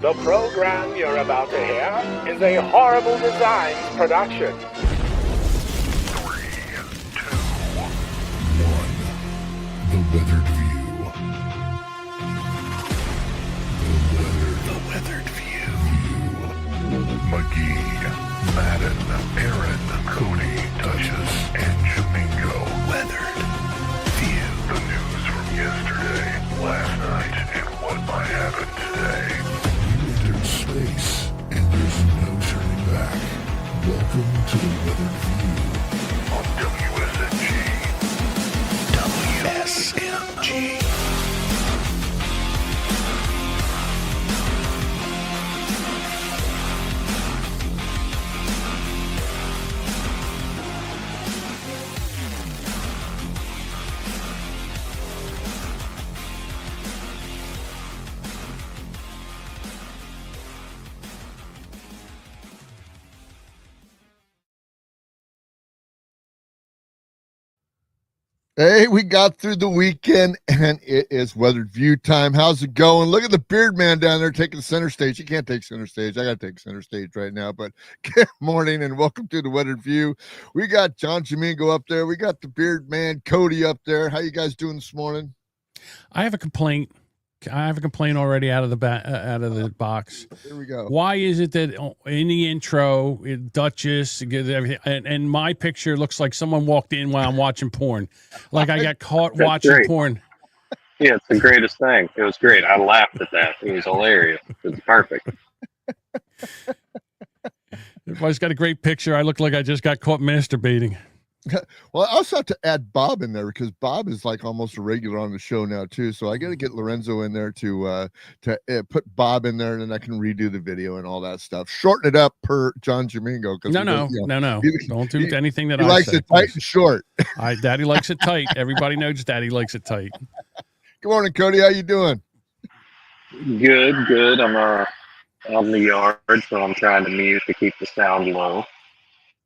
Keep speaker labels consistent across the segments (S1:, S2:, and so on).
S1: The program you're about to hear is a Horrible Designs production.
S2: 3, 2, 1. The weathered view. The weathered view. McGee, Madden, Aaron, Cody, Duchess, and Jamingo. Weathered view. The news from yesterday, last night, and what might happen today. You entered space, and there's no turning back. Welcome to the weathered view on WSMG.
S3: Hey, we got through the weekend, and it is weathered view time. How's it going? Look at the beard man down there taking center stage. He can't take center stage. I got to take center stage right now, but good morning and welcome to the weathered view. We got John Jamingo up there. We got the beard man Cody up there. How you guys doing this morning?
S4: I have a complaint. Already out of the box.
S3: Here we go.
S4: Why is it that in the intro, Duchess and my picture looks like someone walked in while I'm watching porn, like I got caught watching porn?
S5: Yeah, it's the greatest thing. It was great. I laughed at that. It was hilarious. It was perfect.
S4: Everybody's got a great picture. I look like I just got caught masturbating.
S3: Well, I also have to add Bob in there because Bob is like almost a regular on the show now too. So I got to get Lorenzo in there to put Bob in there, and then I can redo the video and all that stuff. Shorten it up per John Jamingo.
S4: No. Don't do anything that
S3: he
S4: I
S3: likes
S4: say,
S3: it tight and short.
S4: Daddy likes it tight. Everybody knows Daddy likes it tight.
S3: Good morning, Cody. How you doing?
S5: Good. I'm on the yard, so I'm trying to mute to keep the sound low.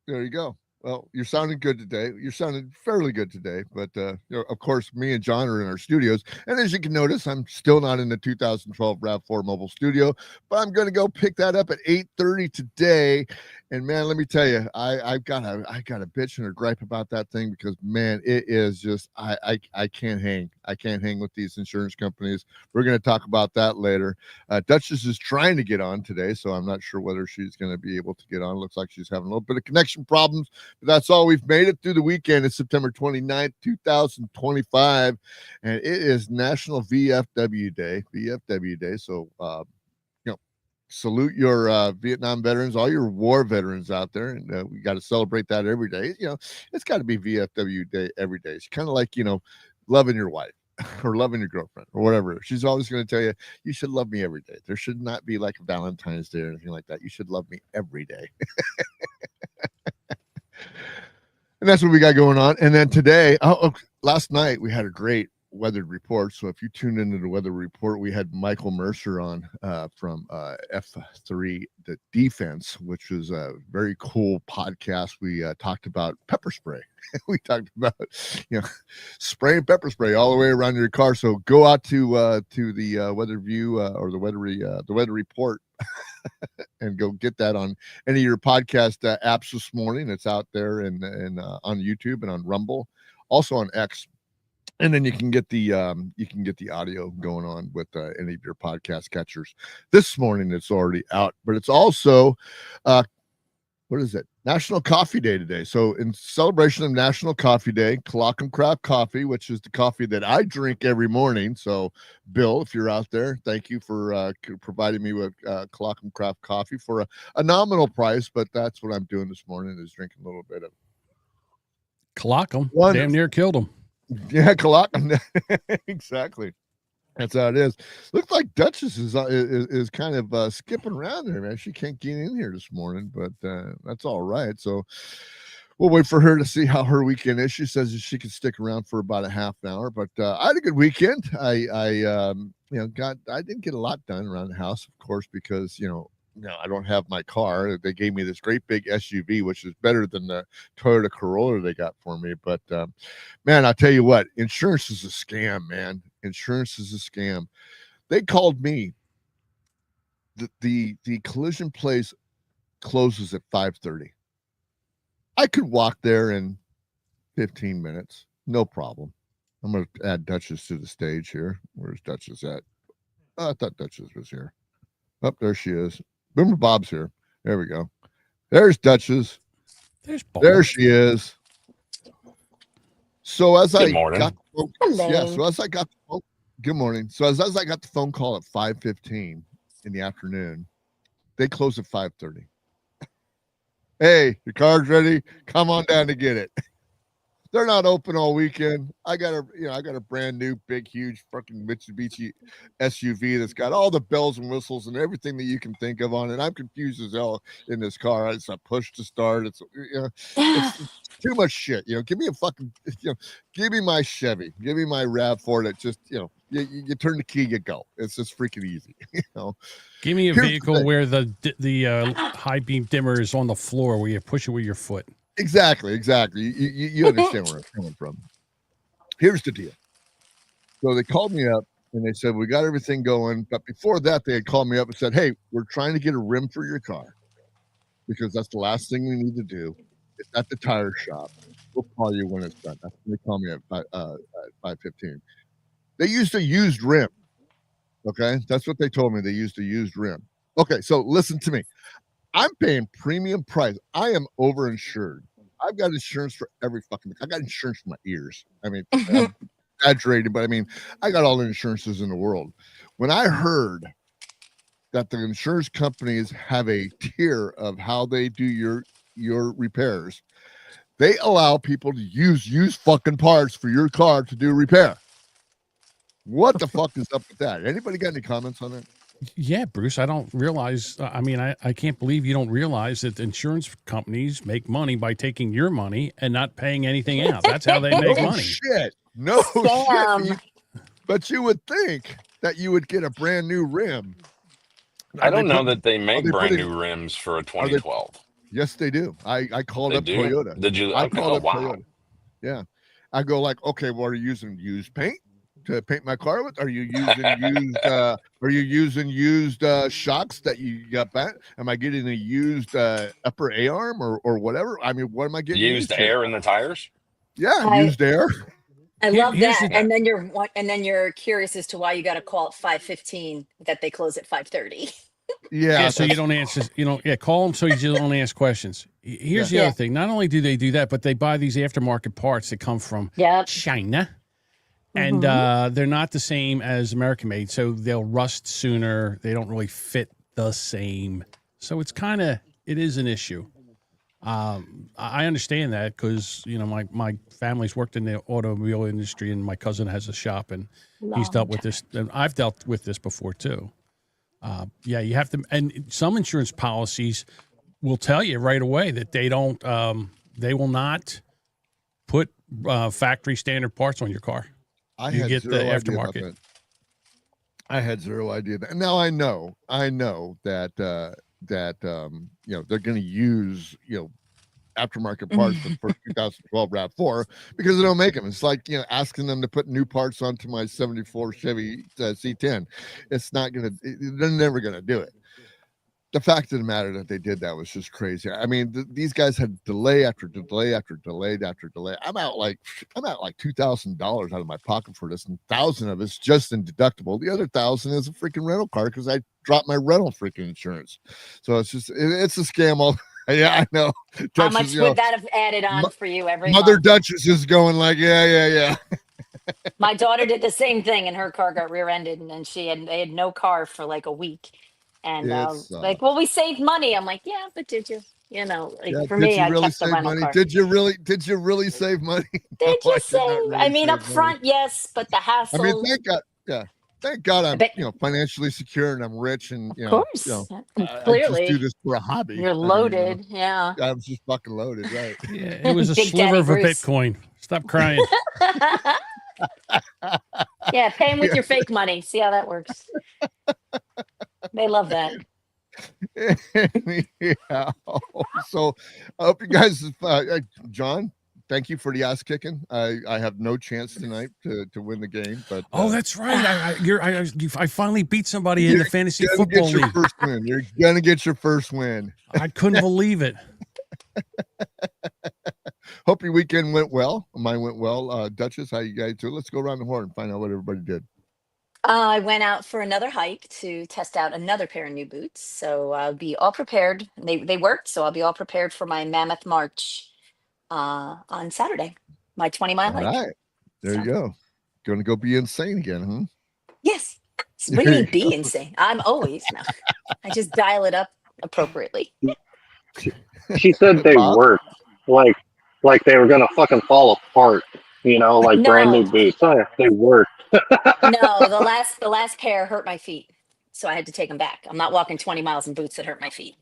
S3: There you go. Well, you're sounding good today. You're sounding fairly good today, but of course, me and John are in our studios, and as you can notice, I'm still not in the 2012 RAV4 mobile studio, but I'm going to go pick that up at 8:30 today. And man, let me tell you, I got a bitch and a gripe about that thing because man, it is just I can't hang. I can't hang with these insurance companies. We're going to talk about that later. Duchess is trying to get on today, so I'm not sure whether she's going to be able to get on. Looks like she's having a little bit of connection problems, but that's all. We've made it through the weekend. It's September 29th, 2025, and it is National VFW Day. So salute your Vietnam veterans, all your war veterans out there, and we got to celebrate that every day. It's got to be VFW Day every day. It's kind of like loving your wife or loving your girlfriend or whatever. She's always going to tell you, you should love me every day. There should not be like a Valentine's Day or anything like that. You should love me every day. And that's what we got going on. And then today, last night we had a great weathered report. So if you tuned into the weather report, we had Michael Mercer on from F3 the Defense, which was a very cool podcast. We talked about pepper spray. We talked about spraying pepper spray all the way around your car. So go out to the weather view or the weather report and go get that on any of your podcast apps this morning. It's out there and on YouTube and on Rumble, also on X. And then you can get the audio going on with any of your podcast catchers. This morning it's already out, but it's also what is it? National Coffee Day today. So in celebration of National Coffee Day, Clock Craft Coffee, which is the coffee that I drink every morning. So Bill, if you're out there, thank you for providing me with Clock Craft Coffee for a nominal price, but that's what I'm doing this morning is drinking a little bit of
S4: Clock 'em. Damn near killed him.
S3: Yeah, exactly. That's how it is. Looks like Duchess is kind of skipping around there, man. She can't get in here this morning, but that's all right. So we'll wait for her to see how her weekend is. She says she can stick around for about a half an hour, but I had a good weekend. I didn't get a lot done around the house, of course, because I don't have my car. They gave me this great big SUV, which is better than the Toyota Corolla they got for me. But man, I'll tell you what, insurance is a scam, man. Insurance is a scam. They called me the collision place closes at 5:30. I could walk there in 15 minutes, no problem. I'm going to add Duchess to the stage here. Where's Duchess at? Oh, I thought Duchess was here. Oh, there she is. Remember, Bob's here. There we go. There's Duchess.
S4: There's Bob.
S3: There she is. So as
S6: Good
S3: I
S6: morning.
S3: got,
S7: Hello.
S3: so as I got, good morning. So as I got the phone call at 5:15 in the afternoon, they close at 5:30. Hey, your car's ready. Come on down to get it. They're not open all weekend. I got a brand new, big, huge, fucking Mitsubishi SUV that's got all the bells and whistles and everything that you can think of on it. I'm confused as hell in this car. It's a push to start. It's too much shit. Give me a fucking, give me my Chevy. Give me my RAV4 that just, you turn the key, you go. It's just freaking easy.
S4: Give me a
S3: Here's the
S4: vehicle
S3: thing.
S4: where the high beam dimmer is on the floor where you push it with your foot.
S3: Exactly. You understand where I'm coming from. Here's the deal. So they called me up and they said, we got everything going. But before that, they had called me up and said, hey, we're trying to get a rim for your car because that's the last thing we need to do. It's at the tire shop. We'll call you when it's done. That's when they call me at 5:15. They used a used rim. Okay. That's what they told me. They used a used rim. Okay. So listen to me. I'm paying premium price. I am overinsured. I've got insurance for every fucking. I got insurance for my ears. I mean, I'm exaggerating, but I mean, I got all the insurances in the world. When I heard that the insurance companies have a tier of how they do your repairs, they allow people to use fucking parts for your car to do repair. What the fuck is up with that? Anybody got any comments on that?
S4: Yeah, Bruce, I don't realize. I can't believe you don't realize that insurance companies make money by taking your money and not paying anything out. That's how they make money.
S3: Shit. No
S7: Scam.
S3: shit. But you would think that you would get a brand new rim.
S6: I don't know that they
S3: are
S6: make
S3: they
S6: brand
S3: putting-
S6: new rims for a 2012.
S3: Yes, they do. I called
S6: They
S3: up
S6: do?
S3: Toyota.
S6: Did you?
S3: I
S6: Okay.
S3: called
S6: Oh,
S3: up
S6: wow.
S3: Toyota. Yeah. I go like, okay, well, are you using used paint to paint my car with? Are you using used shocks that you got back? Am I getting a used upper A-arm or whatever? I mean, what am I getting
S6: Used
S3: to?
S6: air in the tires?
S3: Yeah,
S7: I-
S3: used air.
S7: I love
S4: Here's
S7: that.
S4: the-
S7: And then you're curious as to why you got a call at 5:15 that they close at 5:30.
S3: Yeah,
S4: So you don't answer. Call them so you just don't ask questions. Here's the
S7: Yeah.
S4: other thing. Not only do they do that, but they buy these aftermarket parts that come from
S7: Yep.
S4: China. And they're not the same as American made, so they'll rust sooner. They don't really fit the same. So it is an issue. I understand that because, my family's worked in the automobile industry and my cousin has a shop and he's dealt with this. And I've dealt with this before too. You have to, and some insurance policies will tell you right away that they will not put factory standard parts on your car.
S3: I
S4: You
S3: had
S4: get the
S3: zero idea about
S4: aftermarket.
S3: that. I had zero idea. Now I know that they're going to use aftermarket parts for 2012 RAV4 because they don't make them. It's like asking them to put new parts onto my '74 Chevy C10. It's not gonna. They're never gonna do it. The fact of the matter that they did that was just crazy. I mean, these guys had delay after delay after delay after delay. I'm out like $2,000 out of my pocket for this, and 1,000 of it's just in deductible. The other 1,000 is a freaking rental car because I dropped my rental freaking insurance. So it's just it's a scam. All yeah, I know.
S7: How
S3: Duchess,
S7: much would that have added on for you every
S3: Mother
S7: month?
S3: Duchess is going like, yeah.
S7: My daughter did the same thing, and her car got rear-ended, and then they had no car for like a week. And
S3: It's,
S7: like, well, we saved money. I'm like, yeah, but did you? For
S3: did
S7: me,
S3: you
S7: I
S3: really
S7: kept the
S3: save
S7: rental
S3: money?
S7: car.
S3: Did you really save money?
S7: Did
S3: No,
S7: you
S3: I did not
S7: save?
S3: really
S7: I mean,
S3: save
S7: up
S3: money.
S7: front, yes, but the hassle.
S3: I mean, thank God I'm
S7: bet-
S3: financially secure and I'm rich and
S7: of course,
S3: I just do
S7: clearly,
S3: this for a hobby.
S7: you're
S3: I mean,
S7: loaded. Yeah.
S3: I'm just fucking loaded, right?
S4: Yeah, it was a
S7: Big
S4: sliver
S7: Daddy
S4: of a
S7: Bruce.
S4: Bitcoin. Stop crying.
S7: Yeah, pay them with your fake money. See how that works. They love that.
S3: Anyhow, so I hope you guys, John, thank you for the ass kicking. I have no chance tonight to win the game, but
S4: that's right. I finally beat somebody in
S3: you're
S4: the fantasy
S3: gonna
S4: football
S3: get your
S4: league.
S3: first win. You're gonna get your first win.
S4: I couldn't believe it.
S3: Hope your weekend went well. Mine went well. Duchess, how you guys do? Let's go around the horn and find out what everybody did.
S7: I went out for another hike to test out another pair of new boots. So I'll be all prepared. They worked, so I'll be all prepared for my Mammoth March on Saturday, my 20-mile
S3: All
S7: hike.
S3: right. There
S7: So,
S3: you go. Going to go be insane again,
S7: yes. What do
S3: There
S7: you
S3: you
S7: mean be insane? I'm always no. I just dial it up appropriately.
S5: She said they
S3: Bob?
S5: worked like they were gonna fucking fall apart. Like brand new
S7: No,
S5: boots. Oh, yeah, they worked.
S7: no. The last pair hurt my feet, so I had to take them back. I'm not walking 20 miles in boots that hurt my feet.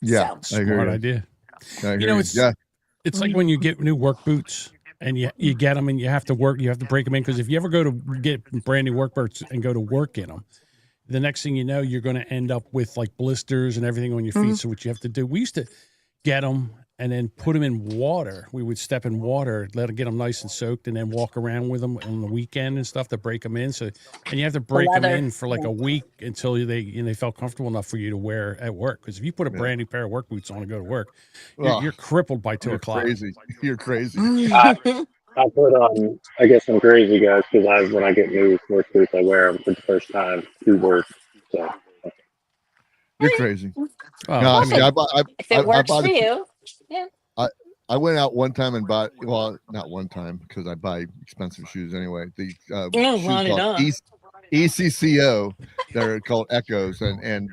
S3: Yeah,
S7: So
S3: I hear
S4: Smart
S3: you.
S4: idea.
S3: I hear
S4: You know,
S3: you.
S4: it's
S3: Yeah.
S4: it's like when you get new work boots and you get them and you have to break them in, because if you ever go to get brand new work boots and go to work in them, the next thing you know, you're going to end up with like blisters and everything on your feet. So what you have to do, we used to get them and then put them in water. We would step in water, get them nice and soaked, and then walk around with them on the weekend and stuff to break them in. So, and you have to break them
S7: leather.
S4: in for like a week until they felt comfortable enough for you to wear at work. Because if you put a brand new pair of work boots on and go to work, you're crippled by 2
S3: You're
S4: o'clock.
S3: crazy. You're crazy.
S5: I put on, I guess I'm crazy, guys, because when I get new work boots, I wear them for the first time to work. So
S3: You're crazy.
S4: Oh,
S3: No,
S4: I
S3: see,
S4: mean,
S7: If it works
S3: bought
S7: for
S3: a
S7: you, yeah.
S3: I went out one time and bought, well, not one time because I buy expensive shoes anyway. The
S7: Yeah,
S3: shoes
S7: run it
S3: called
S7: up.
S3: ECCO, they're called Echoes, and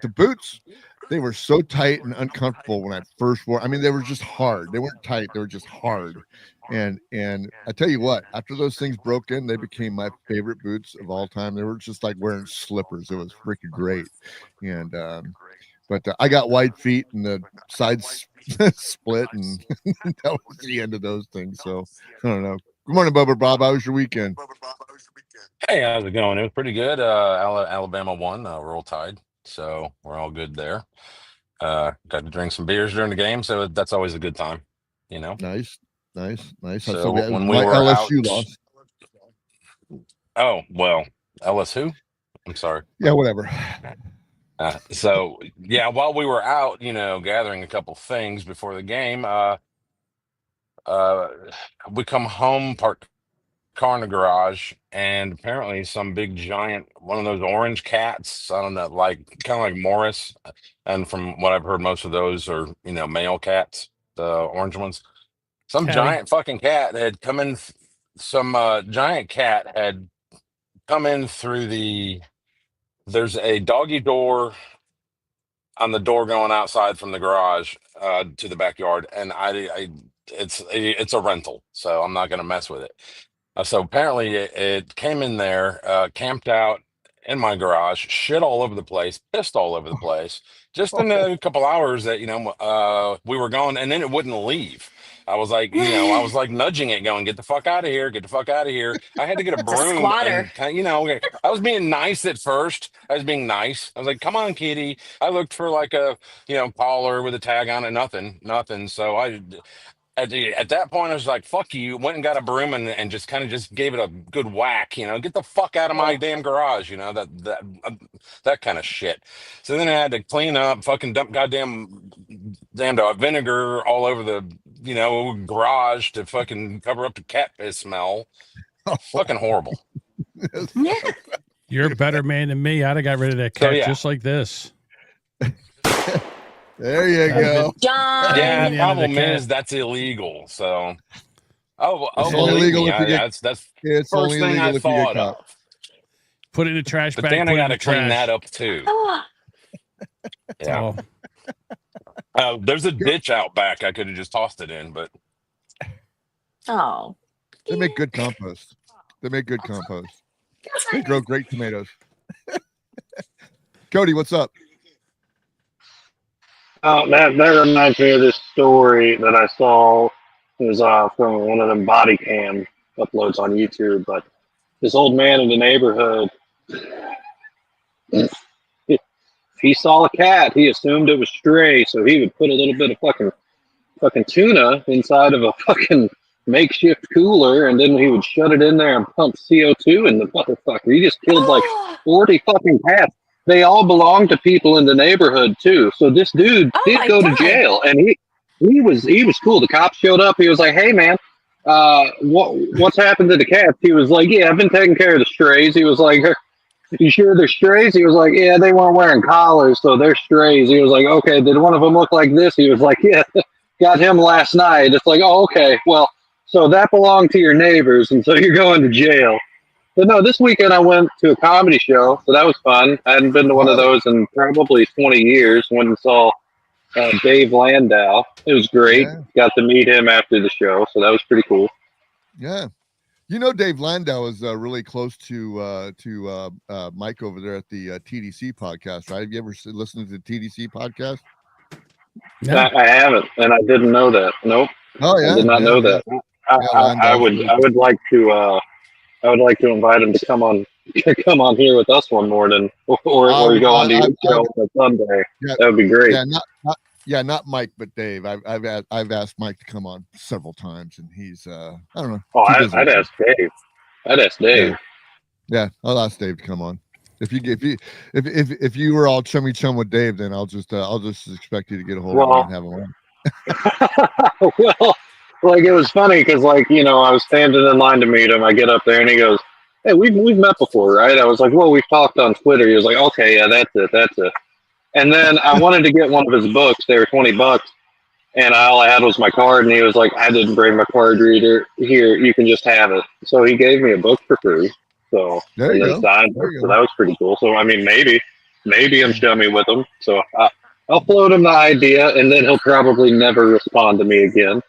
S3: the boots, they were so tight and uncomfortable when I first wore. I mean, they were just hard. They weren't tight. They were just hard. And I tell you what, after those things broke in, they became my favorite boots of all time. They were just like wearing slippers. It was freaking great. And but I got wide feet and the sides split, and that was the end of those things. So I don't know. Good morning, Bubba Bob. How was your weekend?
S6: Hey, how's it going? It was pretty good. Alabama won. Roll Tide, so we're all good there. Got to drink some beers during the game, so that's always a good time, you know.
S3: Nice.
S6: So when we
S3: My
S6: were out,
S3: LSU lost.
S6: oh well, Ellis who? I'm sorry.
S3: Yeah, whatever.
S6: So yeah, while we were out, gathering a couple things before the game, we come home, parked car in the garage, and apparently some big giant one of those orange cats. I don't know, like kind of like Morris, and from what I've heard, most of those are male cats, the orange ones. Some
S4: Catty.
S6: giant fucking cat had come in. Some giant cat had come in through the. There's a doggy door on the door going outside from the garage to the backyard, and it's a rental, so I'm not going to mess with it. So apparently it came in there, camped out in my garage, shit all over the place, pissed all over the place, just in a couple hours that we were gone, and then it wouldn't leave. I was like, I was like nudging it, going, "Get the fuck out of here! Get the fuck out of here!" I had to get a
S7: It's a
S6: broom
S7: squatter.
S6: and I was being nice at first. I was being nice. I was like, "Come on, kitty." I looked for like a collar with a tag on it, nothing. So at that point, I was like, "Fuck you!" Went and got a broom and just kind of just gave it a good whack. Get the fuck out of my damn garage. That kind of shit. So then I had to clean up, fucking dump damn vinegar all over the garage to fucking cover up the cat piss smell. Fucking horrible.
S4: You're a better man than me. I'd have got rid of that
S6: So,
S4: cat
S6: yeah.
S4: just like this.
S3: There you go.
S7: John.
S6: Yeah, the
S4: the end of the
S6: problem
S4: cat.
S6: is that's illegal. So,
S3: It's
S6: believe
S3: only legal
S6: me,
S3: if you get.
S6: that's
S3: It's
S6: first
S3: only
S6: thing I
S3: illegal if you get
S6: thought
S3: caught.
S6: of.
S4: Put it in the trash
S6: But
S4: bag.
S6: then
S4: Put
S6: I
S4: it
S6: got
S4: in the
S6: to clean
S4: trash.
S6: that up too.
S7: Oh,
S6: Yeah.
S4: Oh,
S6: There's a ditch out back. I could have just tossed it in, but
S7: oh.
S3: They make good compost. They grow great tomatoes. Cody, what's up?
S5: that reminds me of this story that I saw. It was from one of them body cam uploads on YouTube. But this old man in the neighborhood, if he saw a cat, he assumed it was stray, so he would put a little bit of fucking fucking tuna inside of a fucking makeshift cooler, and then he would shut it in there and pump CO2 in the motherfucker. He just killed like 40 fucking cats. They all belonged to people in the neighborhood too. So this dude
S7: Oh
S5: did
S7: my
S5: go to
S7: God.
S5: jail, and he was cool. The cops showed up. He was like, "Hey man, what's happened to the cats?" He was like, "Yeah, I've been taking care of the strays." He was like, "You sure they're strays?" He was like, "Yeah, they weren't wearing collars, so they're strays." He was like, "Okay, did one of them look like this?" He was like, "Yeah, got him last night." It's like, "Oh, okay, well, so that belonged to your neighbors, and so you're going to jail." But no, this weekend I went to a comedy show, so that was fun. I hadn't been to one of those in probably 20 years. Went and saw Dave Landau. It was great.
S3: Yeah.
S5: Got to meet him after the show, so that was pretty cool.
S3: Yeah. You know, Dave Landau is really close to Mike over there at the TDC podcast, right? Have you ever listened to the TDC podcast?
S4: Yeah.
S5: I haven't, and I didn't know that. Nope,
S3: Oh
S5: I
S3: yeah,
S5: did not
S3: yeah,
S5: know
S3: yeah.
S5: that. I,
S3: Yeah,
S5: I, I
S3: Landau's
S5: would
S3: really
S5: I
S3: good.
S5: would like to invite him to come on here with us one morning, or go on to your show on Sunday.
S3: Yeah,
S5: That would be great.
S3: not Mike, but Dave. I've asked Mike to come on several times, and he's I don't know.
S5: Oh,
S3: too busy.
S5: I'd ask Dave. I'd ask Dave.
S3: Yeah, I'll ask Dave to come on. If you were all chummy chum with Dave, then I'll just expect you to get a hold of him and have him on.
S5: Well, like it was funny because like I was standing in line to meet him. I get up there and he goes, "Hey, we've met before, right?" I was like, "Well, we've talked on Twitter." He was like, "Okay, yeah, that's it." And then I wanted to get one of his books. They were $20, and all I had was my card. And he was like, "I didn't bring my card reader. Here, you can just have it." So he gave me a book for free. So
S3: There
S5: and
S3: you
S5: then
S3: go.
S5: signed
S3: There
S5: it.
S3: you
S5: So
S3: go.
S5: that was pretty cool. So I mean, maybe I'm chummy with him. So I'll float him the idea, and then he'll probably never respond to me again.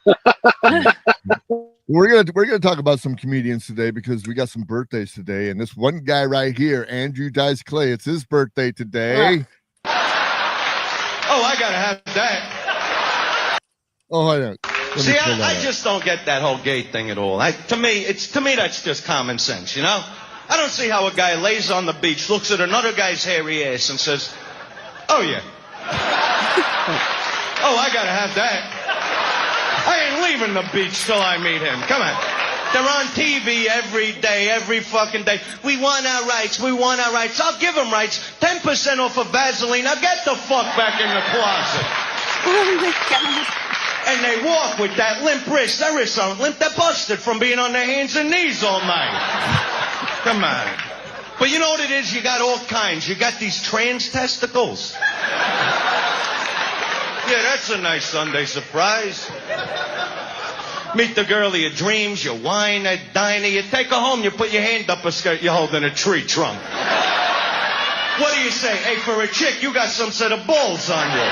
S3: We're gonna talk about some comedians today because we got some birthdays today, and this one guy right here, Andrew Dice Clay, it's his birthday today.
S8: Oh, I gotta have that.
S3: Oh, I don't.
S8: See, I just don't get that whole gay thing at all. To me, that's just common sense, you know? I don't see how a guy lays on the beach, looks at another guy's hairy ass and says, "Oh yeah. Oh, I gotta have that. I ain't leaving the beach till I meet him." Come on. They're on TV every day, every fucking day. We want our rights. We want our rights. I'll give them rights. 10% off of Vaseline. Now get the fuck back in the closet.
S7: Oh my God.
S8: And they walk with that limp wrist. Their wrists aren't limp. They're busted from being on their hands and knees all night. Come on. But you know what it is? You got all kinds. You got these trans testicles. Yeah, that's a nice Sunday surprise. Meet the girl of your dreams. You wine at diner. You take her home. You put your hand up her skirt. You're holding a tree trunk. What do you say? Hey, for a chick, you got some set of balls on you.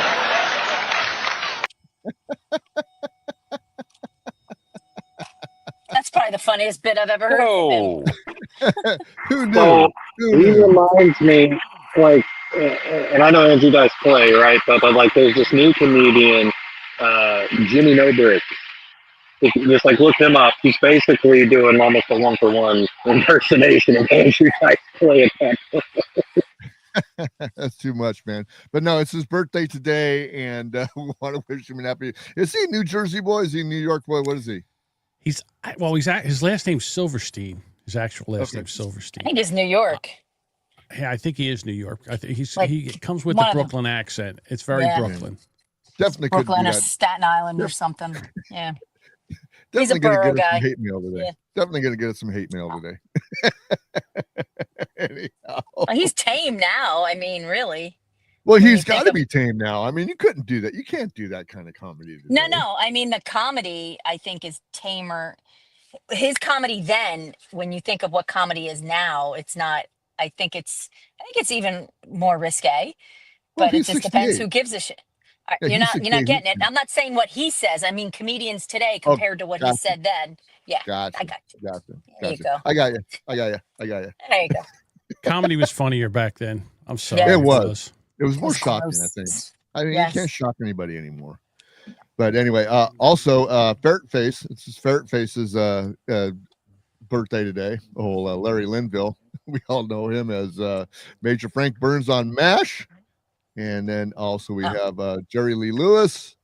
S7: That's probably the funniest bit I've ever heard from him.
S6: Oh,
S3: Who knew?
S5: Well,
S3: Who
S5: he
S3: knew?
S5: reminds me, like, and I know Andrew Dice Clay, right? But like, there's this new comedian, Jimmy No Brick. Just like look him up. He's basically doing almost a 1-for-1 impersonation of Andrew Dice Clay.
S3: That's too much, man. But no, it's his birthday today, and we want to wish him an happy. Is he a New Jersey boy? Is he a New York boy? What is he?
S4: He's his last name's Silverstein. His actual last name's
S7: I
S4: Silverstein.
S7: think it's New York.
S4: Yeah, I think he is New York. I think
S7: Like,
S4: he comes with
S7: one
S4: the
S7: of them.
S4: Brooklyn accent. It's very
S7: Yeah.
S4: Brooklyn.
S3: Definitely could do
S7: Brooklyn or
S3: that.
S7: Staten Island or something. Yeah. He's
S3: Definitely
S7: a
S3: gonna
S7: borough
S3: get us
S7: guy.
S3: some hate mail today.
S7: Yeah.
S3: Definitely gonna get us some hate mail today. Anyhow.
S7: Well, he's tame now. I mean, really.
S3: Well,
S7: when you
S3: he's
S7: think
S3: got to
S7: of-
S3: be tame now. I mean, you couldn't do that. You can't do that kind of comedy today.
S7: No. I mean, the comedy, I think, is tamer. His comedy then, when you think of what comedy is now, it's not. I think it's even more risque.
S3: Well,
S7: But it
S3: he's
S7: just depends
S3: 68.
S7: who gives a shit.
S3: Yeah,
S7: You're
S3: he's
S7: not
S3: 68.
S7: getting it. I'm not saying what he says. I mean, comedians today compared to what he
S3: gotcha.
S7: said then. Yeah,
S3: Gotcha.
S7: I got you.
S3: Gotcha.
S7: There you
S3: Gotcha.
S7: go.
S3: I got you.
S7: There you go.
S4: Comedy was funnier back then. I'm sorry.
S7: Yeah.
S3: It was. It was more
S7: It's
S3: shocking, I
S7: gross.
S3: think. I mean,
S7: Yes.
S3: you can't shock anybody anymore. But anyway, also Ferret Face. It's his Ferret Face's birthday today. Larry Linville. We all know him as Major Frank Burns on MASH. And then also we have Jerry Lee Lewis,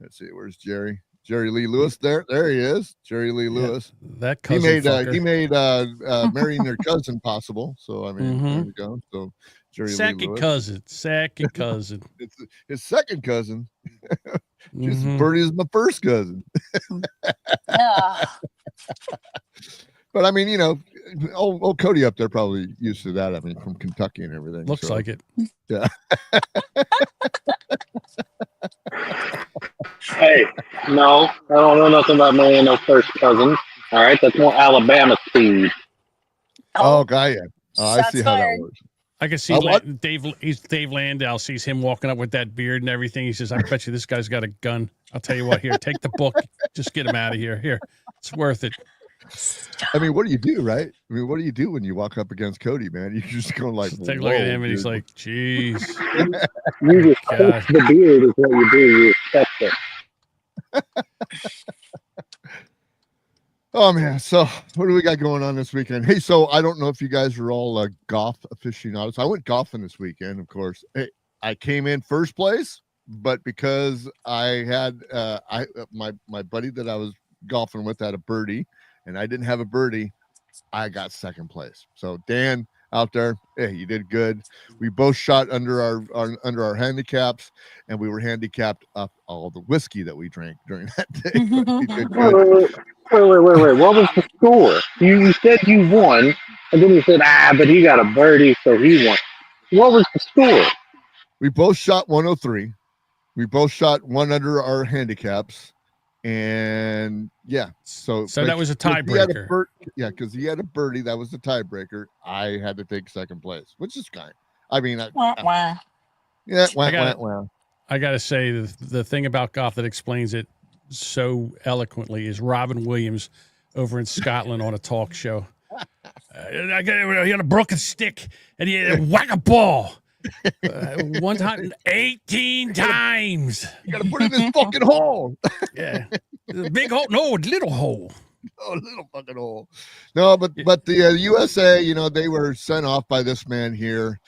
S3: Let's see, where's Jerry? Jerry Lee Lewis. There he is. Jerry Lee Lewis.
S4: That
S3: He
S4: cousin
S3: made
S4: fucker.
S3: marrying their cousin possible. So I mean, there we go. So Jerry Lee
S4: Second
S3: Lewis.
S4: cousin.
S3: It's his second cousin. Jesus,
S4: Mhm.
S3: Bertie is my first cousin.
S7: Ah,
S3: But I mean, you know, old Cody up there probably used to that. I mean, from Kentucky and everything.
S4: Looks
S3: so,
S4: like it.
S3: Yeah.
S5: Hey, no, I don't know nothing about marrying no first cousins. All right, that's more Alabama speed.
S3: Oh, guy, yeah. I
S7: shots
S3: see how that
S7: fired.
S3: works.
S4: I can see
S3: what?
S4: Dave Landau sees him walking up with that beard and everything. He says, I bet you this guy's got a gun. I'll tell you what, here, take the book. Just get him out of here. Here, it's worth it.
S3: I mean, what do you do, right? I mean, what do you do when you walk up against Cody, man? You just go like,
S4: Take a look at him and he's like, geez.
S5: You
S4: God.
S5: respect the beard is what you do. You respect it.
S3: oh man. So what do we got going on this weekend? Hey, so I don't know if you guys are all golf aficionados. I went golfing this weekend, of course. Hey, I came in first place, but because I had my buddy that I was golfing with had a birdie, and I didn't have a birdie, I got second place. So Dan out there, hey, you did good. We both shot under our handicaps, and we were handicapped up all the whiskey that we drank during that day. You did good.
S5: Wait. What was the score? You said you won, and then you said, but he got a birdie, so he won. What was the score?
S3: We both shot 103. We both shot one under our handicaps. And yeah, so
S4: that was a tiebreaker.
S3: Yeah, because he had a birdie, that was the tiebreaker. I had to take second place, which is kind. I mean,
S7: wah.
S3: yeah,
S4: I gotta say the thing about golf that explains it so eloquently is Robin Williams over in Scotland on a talk show. He had a broken stick and he had a whack a ball. One time, 18 times.
S3: You gotta put it in this fucking hole.
S4: Yeah, big hole. No, little hole.
S3: Oh, little fucking hole. No, but the USA, you know, they were sent off by this man here,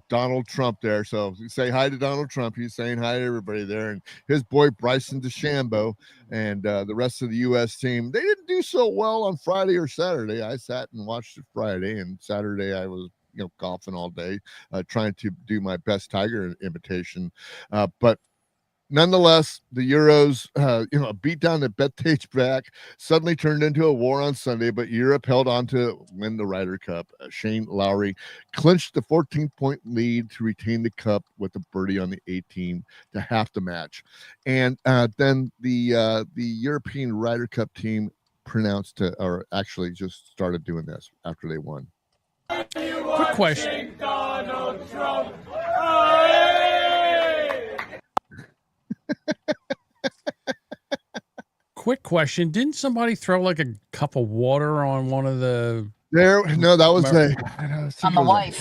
S3: Donald Trump there. So say hi to Donald Trump. He's saying hi to everybody there, and his boy Bryson DeChambeau and the rest of the U.S. team. They didn't do so well on Friday or Saturday. I sat and watched it Friday, and Saturday I was golfing all day, trying to do my best Tiger imitation. But nonetheless, the Euros, a beat down that Bethpage back suddenly turned into a war on Sunday, but Europe held on to win the Ryder Cup. Shane Lowry clinched the 14-point lead to retain the cup with a birdie on the 18 to half the match. And then the European Ryder Cup team actually just started doing this after they won.
S4: Quick question. Quick question. Didn't somebody throw like a cup of water on one of the
S3: No, that was
S7: On the wife.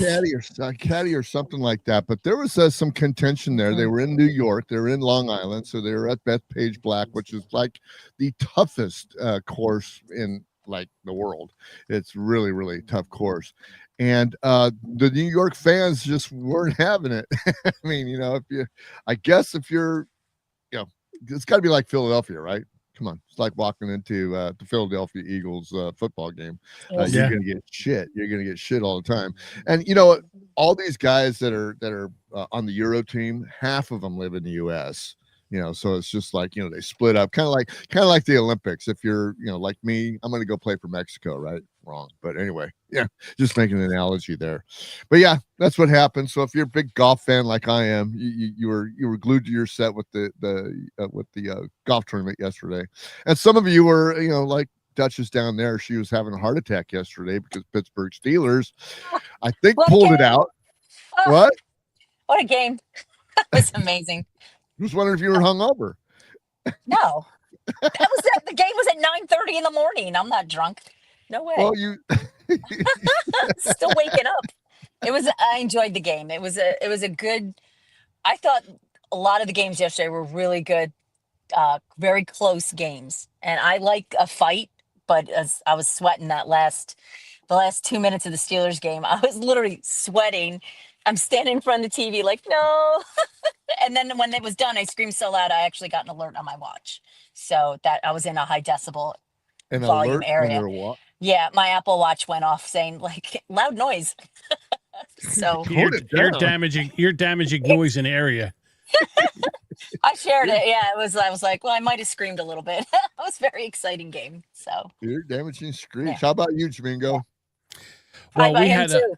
S3: caddy or something like that. But there was some contention there. They were in New York. They were in Long Island. So they were at Bethpage Black, which is like the toughest course in like the world. It's really, really tough course. And the New York fans just weren't having it. I mean, if you're, it's got to be like Philadelphia, right? Come on, it's like walking into the Philadelphia Eagles football game. You're gonna get shit. You're gonna get shit all the time. And all these guys that are on the Euro team, half of them live in the U.S. So it's just like they split up, kind of like the Olympics. If you're like me, I'm gonna go play for Mexico, right? Wrong, but anyway, yeah, just making an analogy there. But yeah, that's what happened. So if you're a big golf fan like I am, you were glued to your set with the golf tournament yesterday, and some of you were like Duchess down there. She was having a heart attack yesterday because Pittsburgh Steelers, I think, pulled it out.
S7: Oh, what a game! That was amazing.
S3: I was wondering if you were hungover.
S7: No, the game was at 9:30 in the morning. I'm not drunk. No way.
S3: Well, you
S7: still waking up. I enjoyed the game. It was a good. I thought a lot of the games yesterday were really good, very close games, and I like a fight. But as I was sweating the last 2 minutes of the Steelers game, I was literally sweating. I'm standing in front of the TV like, no. And then when it was done, I screamed so loud, I actually got an alert on my watch. So that I was in a high decibel
S3: An
S7: volume
S3: alert on
S7: area.
S3: your watch.
S7: Yeah, my Apple Watch went off saying like loud noise. So
S3: Tone it down.
S4: You're damaging noise in area.
S7: I shared it. Yeah, it was. I was like, well, I might have screamed a little bit. It was a very exciting game. So
S3: You're damaging streets.
S7: Yeah.
S3: How about you, Jamingo?
S4: Well,
S7: by him too.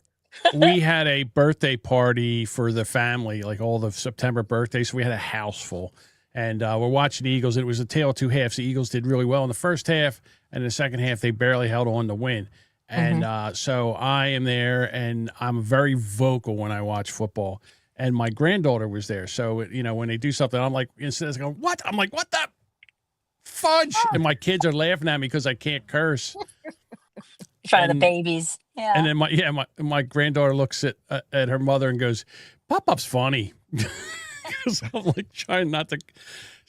S4: we had a birthday party for the family, like all the September birthdays. So we had a house full, and we're watching the Eagles. It was a tale of two halves. The Eagles did really well in the first half, and in the second half they barely held on to win. And so I am there, and I'm very vocal when I watch football. And my granddaughter was there, so when they do something, I'm like, instead of going, "What?" I'm like, "What the fudge?" And my kids are laughing at me because I can't curse.
S7: In front of the babies. Yeah.
S4: And then my granddaughter looks at her mother and goes, "Pop-Up's funny." Because I'm like trying not to.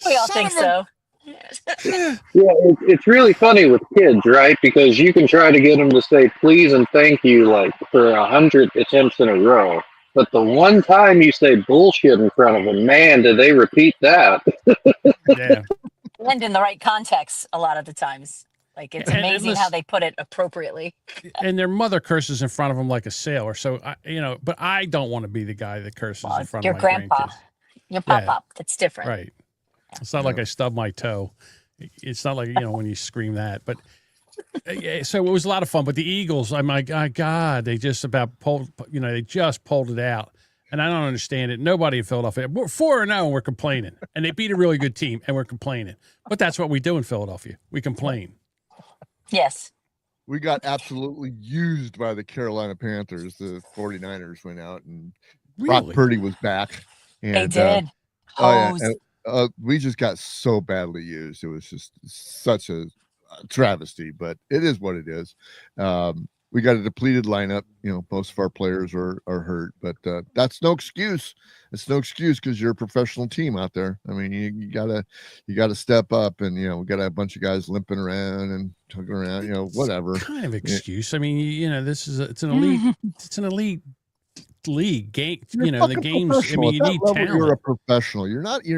S7: We all think so.
S5: Yeah, it's really funny with kids, right? Because you can try to get them to say please and thank you like for 100 attempts in a row. But the one time you say bullshit in front of them, man, do they repeat that?
S4: Yeah.
S7: And in the right context a lot of the times. Like it's amazing how they put it appropriately.
S4: And their mother curses in front of them like a sailor. So but I don't want to be the guy that curses in front
S7: Your
S4: of my
S7: grandpa,
S4: grandkids.
S7: your pop-up. That's different.
S4: Right. It's not like I stubbed my toe. It's not like, when you scream that. But so it was a lot of fun. But the Eagles, I'm like, oh, God, they just about pulled, they just pulled it out. And I don't understand it. Nobody in Philadelphia. We're 4-0 and we're complaining. And they beat a really good team and we're complaining. But that's what we do in Philadelphia. We complain.
S7: Yes.
S3: We got absolutely used by the Carolina Panthers. The 49ers went out and Brock Purdy was back. And,
S7: they did.
S3: We just got so badly used. It was just such a travesty, but it is what it is. We got a depleted lineup. Most of our players are hurt, but that's no excuse. It's no excuse because you're a professional team out there. I mean, you gotta step up, and we got a bunch of guys limping around and tugging around. Whatever
S4: kind of excuse. I mean, it's an elite league game. The games. I mean, you need talent.
S3: You're a professional. You're not the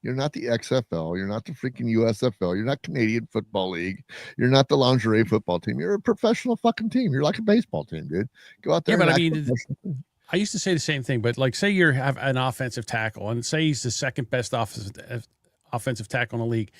S3: XFL. You're not the freaking USFL. You're not Canadian Football League. You're not the lingerie football team. You're a professional fucking team. You're like a baseball team, dude. Go out there.
S4: Yeah, but I mean, I used to say the same thing. But like, say you have an offensive tackle, and say he's the second best offensive tackle in the league,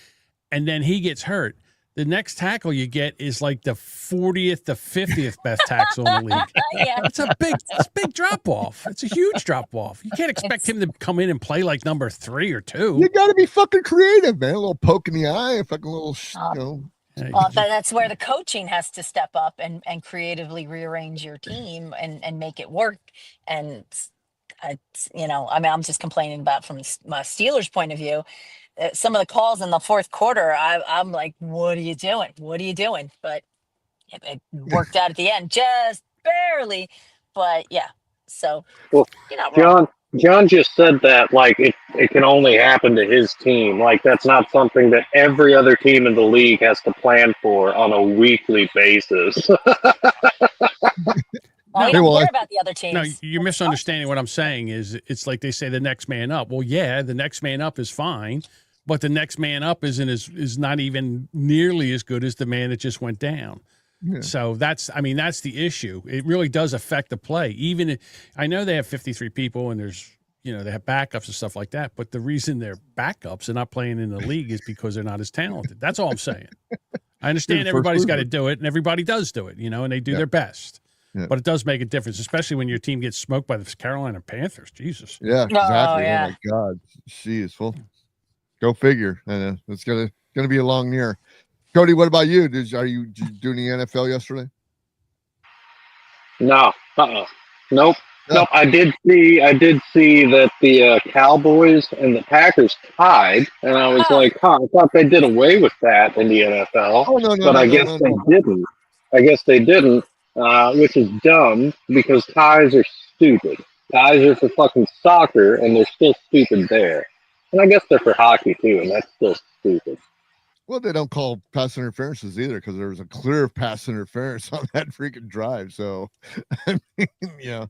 S4: and then he gets hurt. The next tackle you get is like the 40th to 50th best tackle in the league.
S7: Yeah.
S4: It's a big drop off. It's a huge drop off. You can't expect him to come in and play like number 3 or 2.
S3: You got to be fucking creative, man. A little poke in the eye, a fucking little,
S7: Well, that's where the coaching has to step up and creatively rearrange your team and make it work. And I'm just complaining about from my Steelers' point of view. Some of the calls in the fourth quarter, I'm like, what are you doing? What are you doing? But it worked out at the end, just barely. But yeah, so
S5: well, John just said that like it can only happen to his team. Like that's not something that every other team in the league has to plan for on a weekly basis.
S7: We don't care about the other teams.
S4: No, you're misunderstanding what I'm saying. It's like they say the next man up. Well, yeah, the next man up is fine, but the next man up is not even nearly as good as the man that just went down. Yeah. So that's the issue. It really does affect the play. I know they have 53 people and there's, they have backups and stuff like that. But the reason they're backups and not playing in the league is because they're not as talented. That's all I'm saying. I understand everybody's got to do it and everybody does do it, and they do their best. Yeah. But it does make a difference, especially when your team gets smoked by the Carolina Panthers. Jesus.
S3: Yeah, exactly. Oh my God. She is full. Go figure. It's gonna be a long year. Cody, what about you? Did you do any NFL yesterday?
S5: No. Nope. Nope. I did see that the Cowboys and the Packers tied, and I was like, I thought they did away with that in the NFL.
S3: Oh, no,
S5: but I guess they didn't. I guess they didn't, which is dumb because ties are stupid. Ties are for fucking soccer, and they're still stupid there. And I guess they're for hockey too, and that's still stupid.
S3: Well, they don't call pass interferences either because there was a clear pass interference on that freaking drive. So, I mean,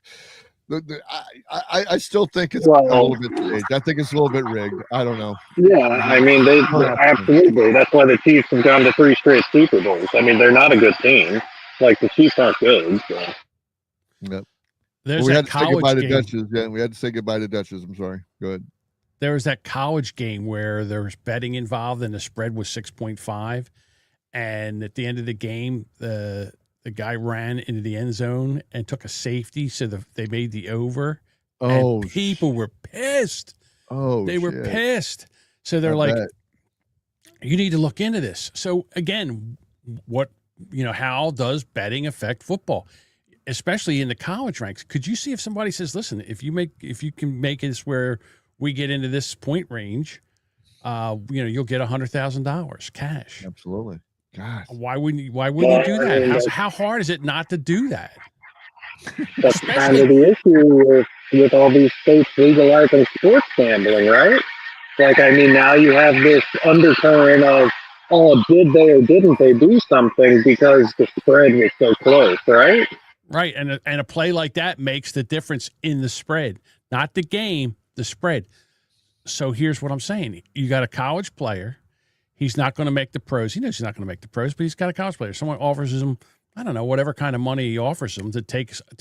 S3: I still think it's a
S5: Well,
S3: little bit staged. I think it's a little bit rigged. I don't know.
S5: yeah, I mean, they
S3: 100%.
S5: absolutely. That's why the Chiefs have gone to 3 straight Super Bowls. I mean, they're not a good team. Like the Chiefs aren't good. So.
S3: Yep. Well,
S4: There's
S3: we
S4: that
S3: had to say goodbye
S4: college
S3: to
S4: game.
S3: Duchess. Yeah, we had to say goodbye to Duchess. I'm sorry. Go ahead.
S4: There was that college game where there was betting involved and the spread was 6.5. And at the end of the game, the guy ran into the end zone and took a safety, so they made the over.
S3: Oh,
S4: and people were pissed. They were
S3: shit.
S4: pissed. So they're
S3: I
S4: like,
S3: bet.
S4: you need to look into this. So again, how does betting affect football, especially in the college ranks? Could you see if somebody says, listen, if you can make this where we get into this point range, you'll get $100,000 cash.
S3: Absolutely. God.
S4: Why wouldn't you do that? How hard is it not to do that?
S5: That's kind of the issue with all these states legalizing sports gambling, right? Like, I mean, now you have this undercurrent of, oh, did they or didn't they do something because the spread was so close, right?
S4: Right, and a play like that makes the difference in the spread, not the game, the spread. So here's what I'm saying. You got a college player. He's not going to make the pros. He knows he's not going to make the pros, but he's got a college player. Someone offers him, I don't know, whatever kind of money he offers him to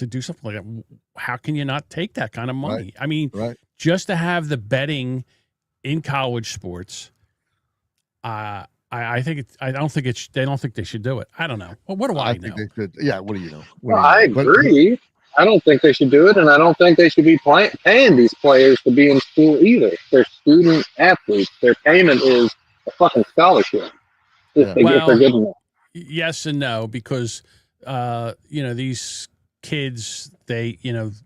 S4: do something like that. How can you not take that kind of money?
S3: Right.
S4: I mean, just to have the betting in college sports, I don't think they should do it. I don't know. Well, what do I know?
S3: Think they should. Yeah, what do you know?
S5: I agree. I don't think they should do it, and I don't think they should be paying these players to be in school either. They're student athletes. Their payment is a fucking scholarship if they're good enough.
S4: Yes and no, because these kids,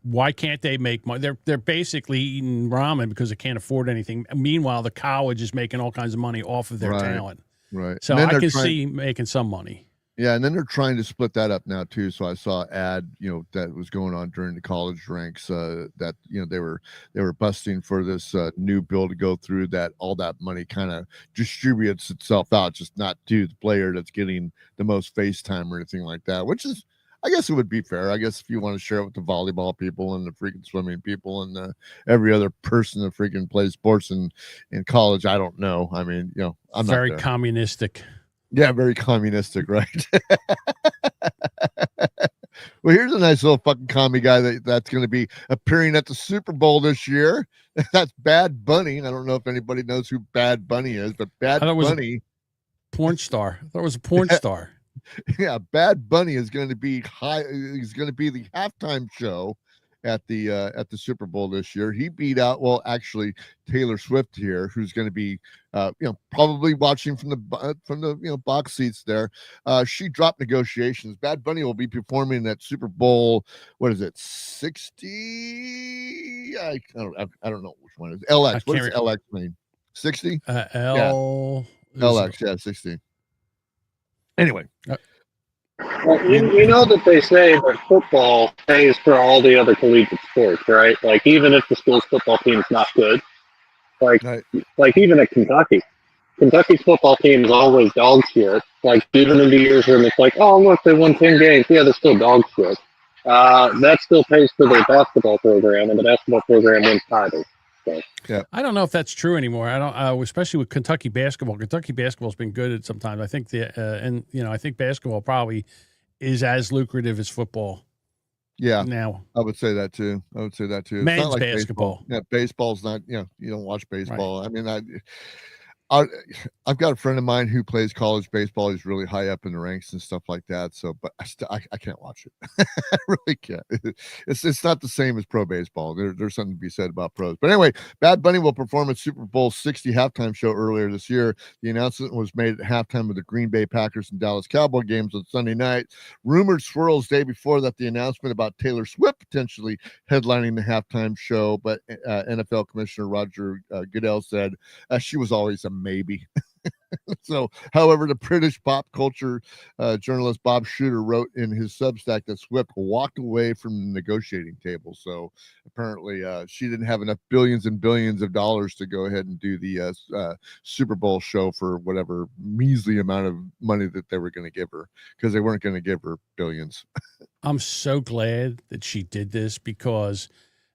S4: why can't they make money? They're basically eating ramen because they can't afford anything. Meanwhile, the college is making all kinds of money off of their talent.
S3: Right.
S4: So I can see making some money.
S3: Yeah, and then they're trying to split that up now too. So I saw an ad, that was going on during the college ranks that they were busting for this new bill to go through, that all that money kind of distributes itself out, just not to the player that's getting the most face time or anything like that. Which is, I guess it would be fair. I guess if you want to share it with the volleyball people and the freaking swimming people and every other person that freaking plays sports in college, I don't know. I mean, I'm
S4: very
S3: not
S4: communistic.
S3: Yeah, very communistic, right? Well, here's a nice little fucking commie guy that's going to be appearing at the Super Bowl this year. That's Bad Bunny. I don't know if anybody knows who Bad Bunny is, but Bad Bunny,
S4: porn star. I thought it was a porn star.
S3: Yeah, Bad Bunny is going to be He's going to be the halftime show at the Super Bowl this year. He beat out, actually, Taylor Swift here, who's going to be probably watching from the box seats there. She dropped negotiations. Bad Bunny will be performing at Super Bowl, what is it, 60? I don't know which one it is. LX. What does LX mean? 60?
S4: LX,
S3: yeah, 60. Anyway.
S5: Well, you know that they say that football pays for all the other collegiate sports, right? Like, even if the school's football team's not good, like even at Kentucky's football team is always dog shit. Like, even in the years when it's like, oh, look, they won 10 games. Yeah, they're still dog shit. That still pays for their basketball program, and the basketball program wins titles. So.
S3: Yeah.
S4: I don't know if that's true anymore. I don't, especially with Kentucky basketball. Kentucky basketball's been good at sometimes. I think I think basketball probably is as lucrative as football.
S3: Yeah,
S4: now
S3: I would say that too. It's
S4: Men's
S3: not like
S4: basketball.
S3: Baseball. Yeah, baseball's not. You don't watch baseball. Right. I mean, I've got a friend of mine who plays college baseball. He's really high up in the ranks and stuff like that. So, but I can't watch it. I really can't. It's not the same as pro baseball. There's something to be said about pros. But anyway, Bad Bunny will perform at Super Bowl 60 halftime show earlier this year. The announcement was made at halftime of the Green Bay Packers and Dallas Cowboy games on Sunday night. Rumors swirls day before that the announcement about Taylor Swift potentially headlining the halftime show, but NFL Commissioner Roger Goodell said she was always a maybe. So, however, the British pop culture journalist Bob Shooter wrote in his Substack that Swift walked away from the negotiating table. So apparently, she didn't have enough billions and billions of dollars to go ahead and do the Super Bowl show for whatever measly amount of money that they were going to give her, because they weren't going to give her billions.
S4: I'm so glad that she did this, because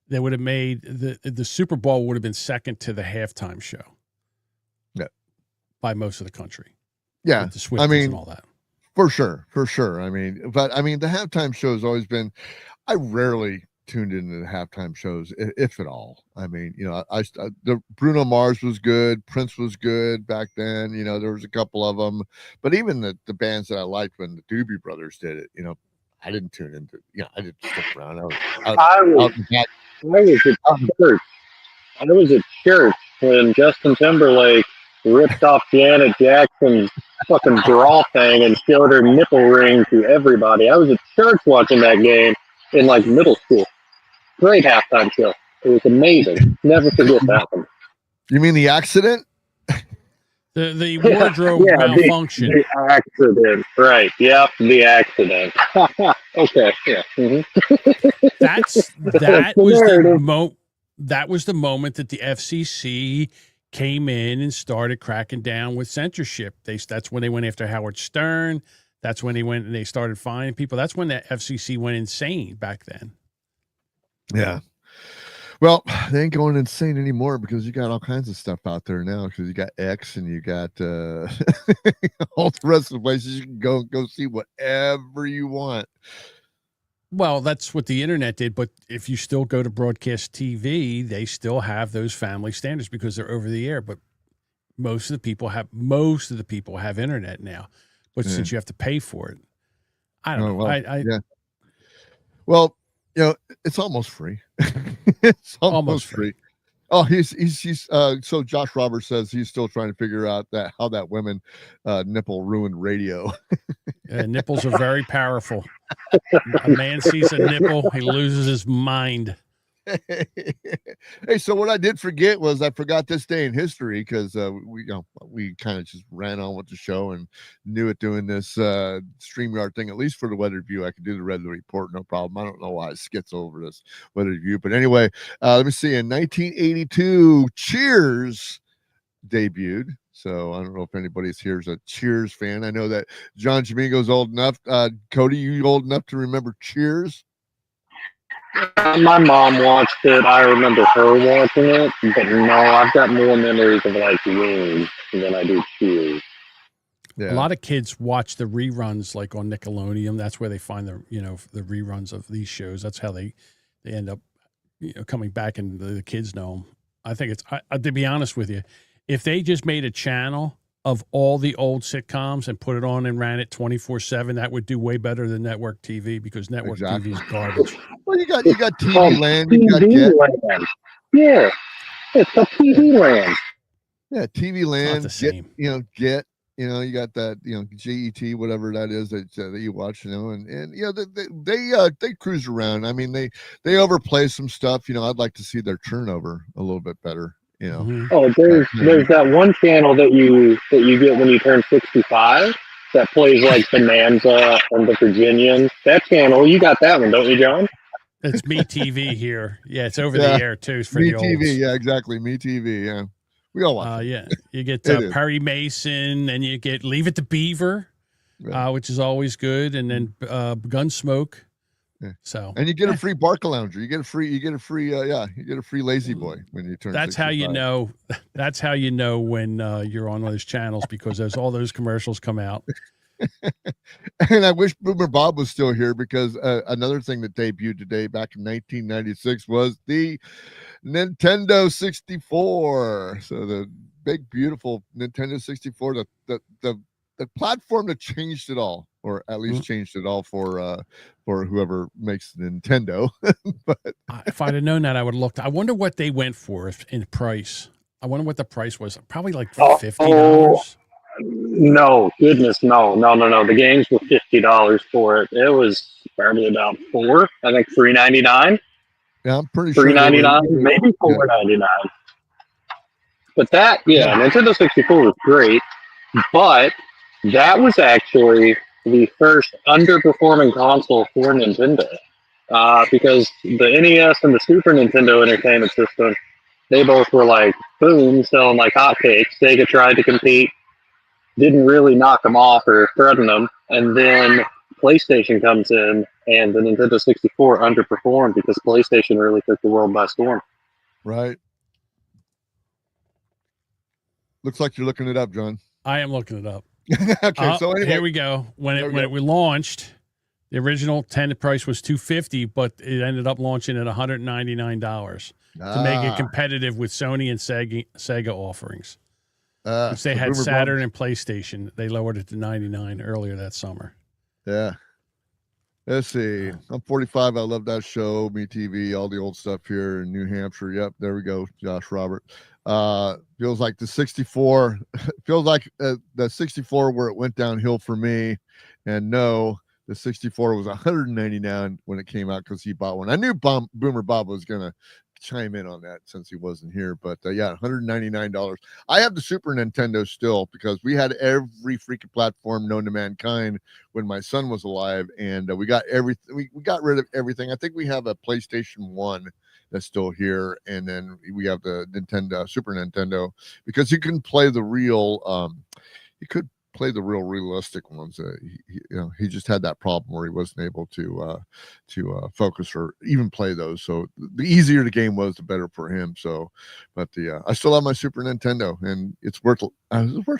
S4: they would have made the Super Bowl would have been second to the halftime show.
S3: Yeah.
S4: By most of the country.
S3: Yeah.
S4: With the Swifties and all that.
S3: For sure. I mean, the halftime show has always been, I rarely tuned into the halftime shows, if at all. I mean, the Bruno Mars was good. Prince was good back then. There was a couple of them, but even the bands that I liked when the Doobie Brothers did it, I didn't tune into, I didn't stick around.
S5: I was at church when Justin Timberlake ripped off Janet Jackson's fucking bra thing and showed her nipple ring to everybody. I was at church watching that game in like middle school. Great halftime show. It was amazing. Never forget that one.
S3: You mean the accident?
S4: The wardrobe malfunction.
S5: The accident. Right. Yep. The accident. Okay. Yeah. Mm-hmm.
S4: That was the moment that the FCC came in and started cracking down with censorship. That's when they went after Howard Stern. That's when they started fining people. That's when the FCC went insane back then.
S3: Yeah. Well, they ain't going insane anymore, because you got all kinds of stuff out there now, because you got X and you got all the rest of the places you can go see whatever you want.
S4: Well, that's what the internet did, but if you still go to broadcast TV, they still have those family standards because they're over the air. But most of the people have internet now. But since you have to pay for it, I don't know.
S3: Well, yeah. Well, it's almost free. It's almost free. Oh, he's so Josh Roberts says he's still trying to figure out how that women nipple ruined radio.
S4: Nipples are very powerful. A man sees a nipple, he loses his mind.
S3: Hey, so what I did forget was I forgot this day in history, because we kind of just ran on with the show and knew it doing this StreamYard thing. At least for the weather review, I could do the weather report, no problem. I don't know why it skits over this weather review, but anyway, let me see. In 1982, Cheers debuted. So I don't know if anybody's here is a Cheers fan. I know that John Jamingo's old enough. Cody, you old enough to remember Cheers?
S5: My mom watched it. I remember her watching it, but no, I've got more memories of like Wings than I do Cheers.
S4: A
S3: Yeah.
S4: lot of kids watch the reruns, like on Nickelodeon. That's where they find the reruns of these shows. That's how they end up coming back, and the kids know them. I think it's to be honest with you, if they just made a channel of all the old sitcoms and put it on and ran it 24/7, that would do way better than network TV, because network TV is garbage.
S3: Well, you got TV Land, you got
S5: Land. Yeah, it's a TV Land.
S3: Yeah, TV Land.
S4: Not the same.
S3: You got that, GET, whatever that is that you watch, and they cruise around. I mean, they overplay some stuff. I'd like to see their turnover a little bit better.
S4: Mm-hmm.
S5: Oh, there's that one channel that you get when you turn 65 that plays like Bonanza and the Virginians. That channel, you got that one, don't you, John?
S4: It's Me TV here. Yeah, it's over the air too. It's for
S3: Me
S4: the
S3: TV,
S4: olds.
S3: Yeah, exactly. Me TV, yeah. We all watch it.
S4: Yeah, you get Perry Mason, and you get Leave It to Beaver, which is always good, and then Gunsmoke.
S3: Yeah.
S4: So,
S3: and you get a free Barca Lounger. You get a free Lazy Boy when you turn.
S4: That's
S3: 65.
S4: how you know. That's how you know when you're on those channels, because there's all those commercials come out.
S3: And I wish Boomer Bob was still here, because another thing that debuted today back in 1996 was the Nintendo 64. So the big, beautiful Nintendo 64, the platform that changed it all, or at least changed it all for whoever makes Nintendo. But
S4: if I'd have known that, I would have looked. I wonder what they went for in price. I wonder what the price was. Probably like $50.
S5: No, goodness, no. The games were $50 for it. It was probably about $3.99.
S3: Yeah, I'm pretty sure
S5: $3.99, maybe $4.99. But that, Nintendo 64 was great. But that was actually the first underperforming console for Nintendo. Because the NES and the Super Nintendo Entertainment System, they both were like, boom, selling like hotcakes. Sega tried to compete, didn't really knock them off or threaten them. And then PlayStation comes in, and the Nintendo 64 underperformed because PlayStation really took the world by storm.
S3: Right. Looks like you're looking it up, John.
S4: I am looking it up.
S3: Okay, so anyway,
S4: here we go. When it launched, the original tender price was $250, but it ended up launching at $199 to make it competitive with Sony and Sega offerings. Which they had Saturn and PlayStation. They lowered it to $99 earlier that summer.
S3: Yeah. Let's see. I'm 45. I love that show, Me TV, all the old stuff here in New Hampshire. Yep, there we go, Josh Robert. Feels like the 64. Feels like the 64 where it went downhill for me. And no, the 64 was $199 when it came out because he bought one. I knew Boomer Bob was gonna chime in on that since he wasn't here, but yeah, $199. I have the Super Nintendo still because we had every freaking platform known to mankind when my son was alive, and we got everything. We got rid of everything. I think we have a PlayStation 1 that's still here, and then we have the Super Nintendo, because you can play the real you could play the realistic ones. He just had that problem where he wasn't able to focus or even play those. So the easier the game was, the better for him. So, but I still have my Super Nintendo, and it's worth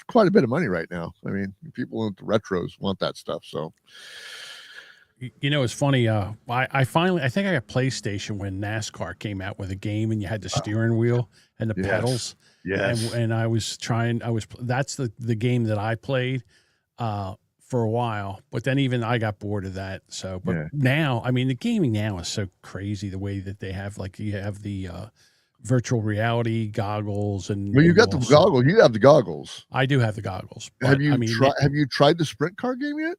S3: quite a bit of money right now. I mean, people into retros want that stuff. So,
S4: it's funny. I think I got PlayStation when NASCAR came out with a game, and you had the steering wheel and the pedals.
S3: Yes.
S4: And that's the game that I played for a while, but then even I got bored of that. So, but now, I mean, the gaming now is so crazy, the way that they have, like, you have the virtual reality goggles, and
S3: well, you got the goggles. You have the goggles.
S4: I do have the goggles.
S3: Have you tried the sprint car game yet?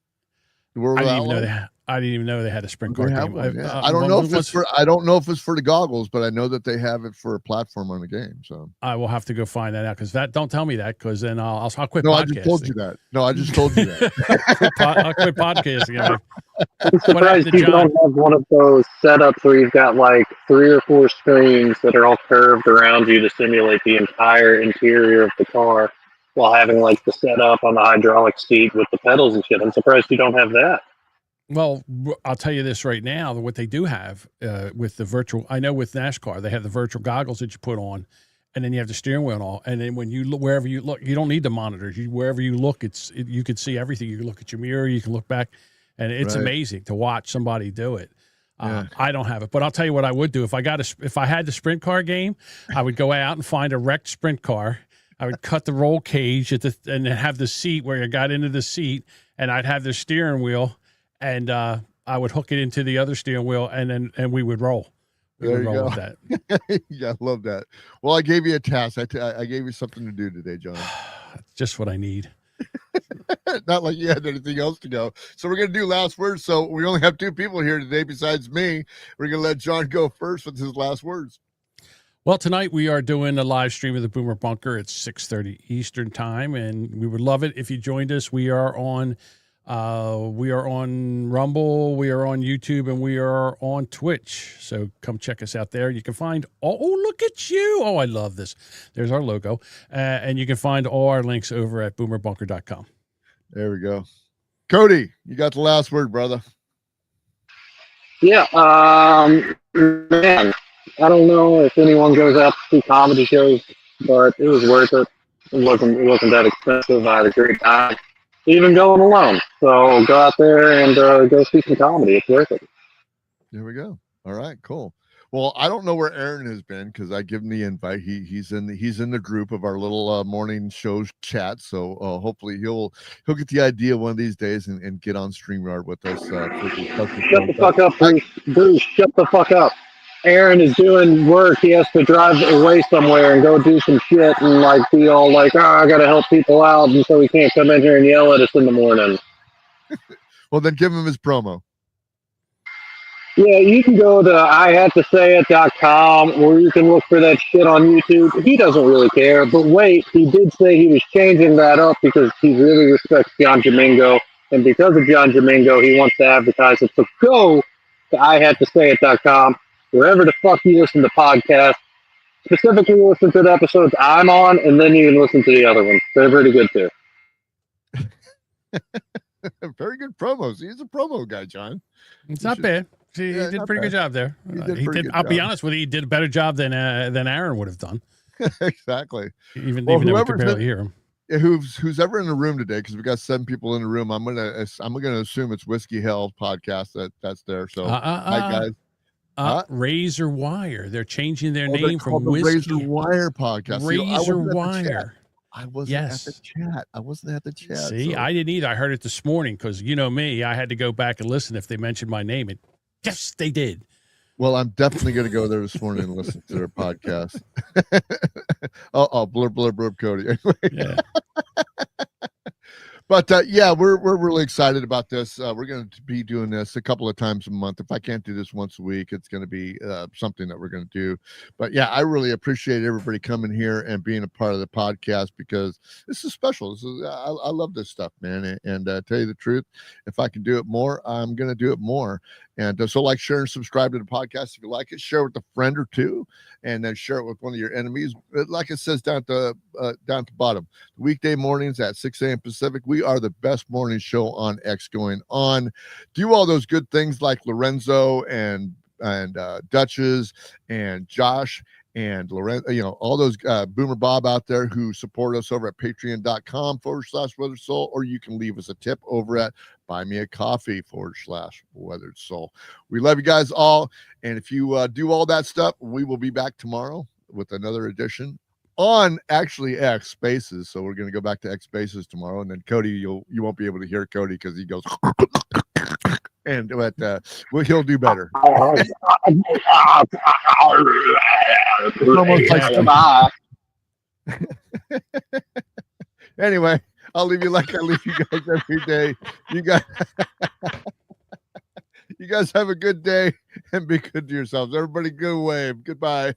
S4: I didn't even know they had a sprint car game.
S3: I don't know if it's for the goggles, but I know that they have it for a platform on the game. So
S4: I will have to go find that out, because don't tell me that, because then I'll quit.
S3: No,
S4: podcasting.
S3: I just told you that. No, I just told you that.
S4: I'll quit podcasting.
S5: I'm surprised you don't have one of those setups where you've got like 3 or 4 screens that are all curved around you to simulate the entire interior of the car, while having like the setup on the hydraulic seat with the pedals and shit. I'm surprised you don't have that.
S4: Well, I'll tell you this right now, what they do have with the virtual, I know with NASCAR, they have the virtual goggles that you put on, and then you have the steering wheel and all. And then when you look, wherever you look, you don't need the monitors. Wherever you look, you can see everything. You can look at your mirror, you can look back, and it's amazing to watch somebody do it. I don't have it, but I'll tell you what I would do. If I had the sprint car game, I would go out and find a wrecked sprint car. I would cut the roll cage and then have the seat where you got into the seat, and I'd have the steering wheel, and I would hook it into the other steering wheel, and we would roll.
S3: There you go. With that. Yeah, I love that. Well, I gave you a task. I gave you something to do today, John.
S4: Just what I need.
S3: Not like you had anything else to go. So we're going to do last words. So we only have 2 people here today besides me. We're going to let John go first with his last words.
S4: Well, tonight we are doing a live stream of the Boomer Bunker at 6:30 Eastern time, and we would love it if you joined us. We are on Rumble, we are on YouTube, and we are on Twitch. So come check us out there. You can find look at you. Oh, I love this. There's our logo. And you can find all our links over at boomerbunker.com.
S3: There we go. Cody, you got the last word, brother.
S5: Yeah, man, I don't know if anyone goes out to see comedy shows, but it was worth it. It wasn't that expensive. I had a great time, even going alone. So go out there and go see some comedy. It's worth it.
S3: There we go. All right, cool. Well, I don't know where Aaron has been because I give him the invite. He's in the group of our little morning show chat. So hopefully he'll get the idea one of these days and get on StreamYard with us.
S5: Shut the fuck up, Bruce. Bruce, shut the fuck up. Aaron is doing work. He has to drive away somewhere and go do some shit and like be all like, I gotta help people out, and so he can't come in here and yell at us in the morning.
S3: Well, then give him his promo.
S5: Yeah, you can go to IHadToSayIt.com or you can look for that shit on YouTube. He doesn't really care, but wait, he did say he was changing that up because he really respects John Jamingo, and because of John Jamingo, he wants to advertise it. So go to IHadToSayIt.com, wherever the fuck you listen to podcasts. Specifically listen to the episodes I'm on, and then you can listen to the other ones. They're pretty good too.
S3: Very good promos. He's a promo guy, John.
S4: It's not bad. He did a pretty good job there. I'll be honest with you, he did a better job than Aaron would have done.
S3: Exactly.
S4: Even though we could barely hear him.
S3: Who's ever in the room today, because we got 7 people in the room. I'm gonna assume it's Whiskey Hell podcast that's there. So hi guys.
S4: Razor Wire. They're changing their name from
S3: the
S4: Whiskey
S3: Razor Wire podcast.
S4: Razor Wire.
S3: I wasn't at the chat. I wasn't at the chat.
S4: See, I didn't either. I heard it this morning because you know me. I had to go back and listen if they mentioned my name. And yes, they did.
S3: Well, I'm definitely going to go there this morning and listen to their podcast. Oh, blurb, Cody. Anyway.
S4: Yeah.
S3: But yeah, we're really excited about this. We're going to be doing this a couple of times a month. If I can't do this once a week, it's going to be something that we're going to do. But yeah, I really appreciate everybody coming here and being a part of the podcast because this is special. I love this stuff, man. And tell you the truth, if I can do it more, I'm going to do it more. And so like, share and subscribe to the podcast. If you like it, share with a friend or two, and then share it with one of your enemies. Like it says down at the bottom, weekday mornings at 6 a.m. Pacific, we are the best morning show on X going on. Do all those good things like Lorenzo and Duchess and Josh and Lorenzo, all those Boomer Bob out there who support us over at patreon.com/Weathered Soul, or you can leave us a tip over at buymeacoffee/Weathered Soul. We love you guys all. And if you do all that stuff, we will be back tomorrow with another edition on actually X Spaces. So we're going to go back to X Spaces tomorrow. And then Cody, you won't be able to hear Cody because he goes and he'll do better. Anyway, I'll leave you like I leave you guys every day. You guys have a good day and be good to yourselves. Everybody, good wave. Goodbye.